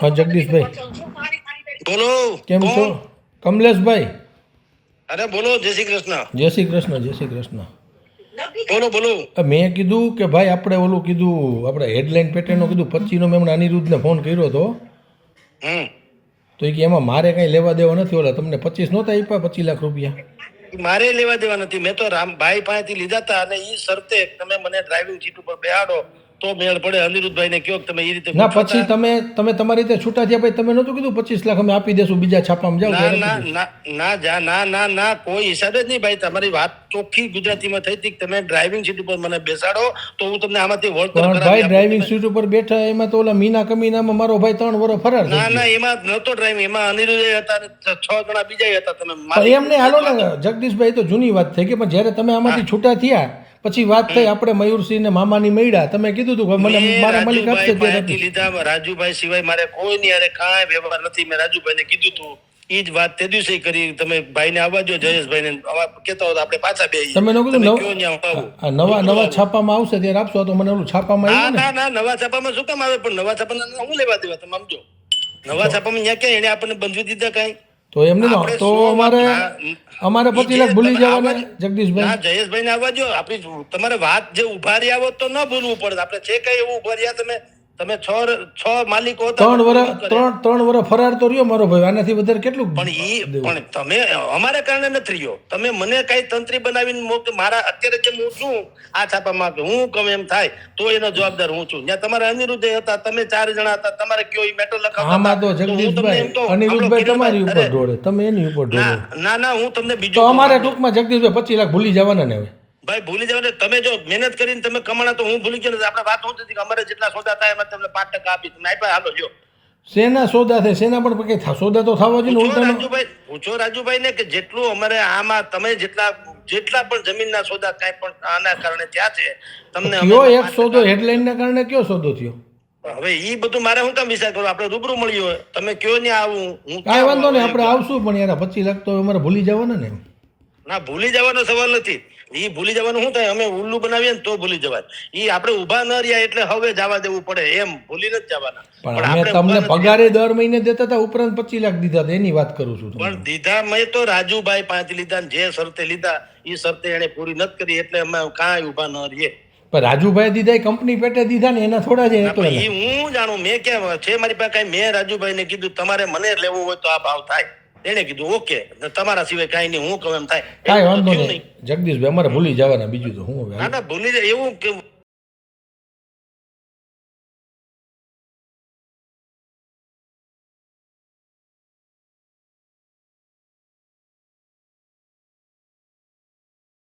હા જગદીશભાઈ બોલો કેમ છો? કોણ? કમલેશભાઈ. અરે બોલો જય શ્રી કૃષ્ણ. જય શ્રી કૃષ્ણ, જય શ્રી કૃષ્ણ. બોલો બોલો. મેં કીધું કે ભાઈ આપણે ઓલું કીધું આપણે હેડલાઇન પેટર્નનું કીધું 25નો મેં હમણાં અનિરુદ્ધને ફોન કર્યો હતો હમ તો એ કે એમાં મારે કાંઈ લેવા દેવા નથી. ઓલા તમને 25 નહોતા આપ્યા 25 લાખ રૂપિયા? મારે લેવા દેવા નથી. મેં તો રામભાઈ પાસેથી લીધા હતા અને ઈ શરતે તમે મને ડ્રાઇવિંગ સીટ ઉપર બેહાડો તો મેળ પડે. અનિરુદ્ધભાઈને કયો કે તમે એ રીતે ના પૂછો પછી તા. તમે તમારી રીતે છૂટા થયા પછી તમે નહોતું કીધું 25 લાખ અમે આપી દેશું બીજા છાપામાં જાવ ના ત્યારે ના કીધું. ના ના જા ના ના ના કોઈ હિસાબે જ નહીં ભાઈ. તમારી વાત ચોખ્ખી ગુજરાતીમાં થઈ હતી કે તમે ડ્રાઇવિંગ સીટ ઉપર મને બેસાડો તો હું તમને આમાંથી વળતર પણ કરાવી ભાઈ આપું. ડ્રાઇવિંગ તમે- સીટ ઉપર બેઠા એમાં તો ઓલા મીના કમીનામાં મારો ભાઈ 3 વર્ષ ફરાર થઈ ના ગયો. ના એમાં નહોતો ડ્રાઇવિંગ. એમાં અનિરુદ્ધ હતા અને 6 જણા બીજા હતા. તમે પણ એમ નહીં હાલો ને જગદીશભાઈ તો જૂની વાત થઈ ગઈ પણ જ્યારે તમે આમાંથી છૂટા થયા પછી વાત થઈ આપણે મયુરસિંહ ને મામાની મળ્યા તમે કીધું હતું કે મને મેં મારા માલિક આપશે રાજુભાઈ ત્યારે પાસેથી આપીશ. લીધા. રાજુભાઈ સિવાય મારે કોઈની હારે કાંઈ વ્યવહાર નથી. મેં રાજુભાઈને કીધું તું ઈ જ વાત તે દિવસે કરી. તમે ભાઈને આવવા દો જયેશભાઈને કેતા હોય તો આપણે પાછા બે તમે ન કીધું કયો ન્યા હું આવું. આ નવા છાપામાં આવશે ત્યારે આપશો તો મને ઓલું છાપામાં ના આવ્યું ને ના ના નવા છાપામાં શું કામ આવે? પણ નવા છાપાના હું લેવા દેવા તમે સમજો. નવા છાપામાં ન્યા ક્યાં એને આપણને બંધવી દીધા કાંઈ? તો એમ નહીં આપણે તો 100 અમારે ના, 25 લાખ ભૂલી તમે જવાના આવવા- જગદીશભાઈ. ના જયેશભાઈને આવવા દો. આપણી તમારે વાત જે ઉભા રહ્યા હોત તો ન ભૂલવું પડે. આપણે છે કઈ એવું ઉભા રહ્યા તમે છ માલિકો હતા. 3 વર્ષ 3 વર્ષ ફરાર તો રહ્યો મારો ભાઈ આનાથી વધારે કેટલું પણ તમે અમારા કારણે નથી રહ્યો. તમે મને કઈ તંત્રી બનાવીને મારા અત્યારે જેમ હું છું આ છાપામાં કે હું ગમે એમ થાય તો એનો જવાબદાર હું છું. ત્યાં તમારા અનિરુદ્ધ હતા, તમે 4 જણા હતા, તમારે કયો ઈ મેટર લખાવતા આમાં તો હતા. તો હું તમને એમ જગદીશભાઈ કહું, અનિરુદ્ધભાઈ આપણો તમારી ઉપર અરે, ઢોળે તમે એની ઉપર ઢોળે. ના ના હું તમને તો બીજું અમારે કહું. ટૂંકમાં જગદીશભાઈ 25 લાખ ભૂલી જવાના ને હવે. ભાઈ ભૂલી જવા દે. તમે જો મહેનત કરીને તમે કમાણા તો હું ભૂલી ગયો નથી. આપણે વાત હું હતી કે અમારે જેટલા સોદા થાય એમાં તમને 5% આપી. તમે આપ્યા હાલો જો. શેના સોદા થાય શેના પણ કઈ સોદા તો થવા જોઈએ ને ઉલટાનો. પૂછો રાજુભાઈ ને કે જેટલું અમારે આમાં તમે જેટલા પણ જમીનના સોદા કાંઈ પણ આના કારણે થયા છે તમને અમે કયો એક સોદો હેડલાઇન ના કારણે કયો સોદો થયો? હવે ઈ બધું મારે હું કામ વિચાર કરું? આપણે રૂબરૂ મળ્યું હોય તમે કયો ને આવું હું કાંઈ વાંધો નહીં આપણે આવશું પણ યાર 25 લાખ તો અમારે ભૂલી જવાના ને. ના ભૂલી જવાનો સવાલ નથી. ઈ ભૂલી જવાનું શું થાય? અમે ઉલ્લુ બનાવીએ ને તો ભૂલી જવાય. ઈ આપણે ઊભા ન રહ્યા એટલે હવે જવા દેવું પડે એમ ભૂલી નથી જવાના. પણ અમે તમને પગારે દર મહિને દેતા હતા ઉપરાંત 25 લાખ દીધા હતા એની વાત કરું છું. પણ દીધા મેં તો રાજુભાઈ પાસેથી લીધા ને જે શરતે લીધા ઈ શરતે એને પૂરી નથી કરી એટલે અમે કાંઈ ઊભા ન રહીએ. પણ રાજુભાઈ દીધા એ કંપની પેટે દીધા ને એના થોડા જ હતો. ઈ હું જાણું મેં ક્યાં છે મારી પાસે કાંઈ? મેં રાજુભાઈને કીધું તમારે મને લેવું હોય તો આ ભાવ થાય. એને કીધું ઓકે તમારા સિવાય કાંઈ નહીં હું કહું એમ થાય. કાંઈ વાંધો નહીં જગદીશભાઈ અમારે ભૂલી જવાના બીજું તો હું હવે. ના ના ભૂલી જાય એવું કે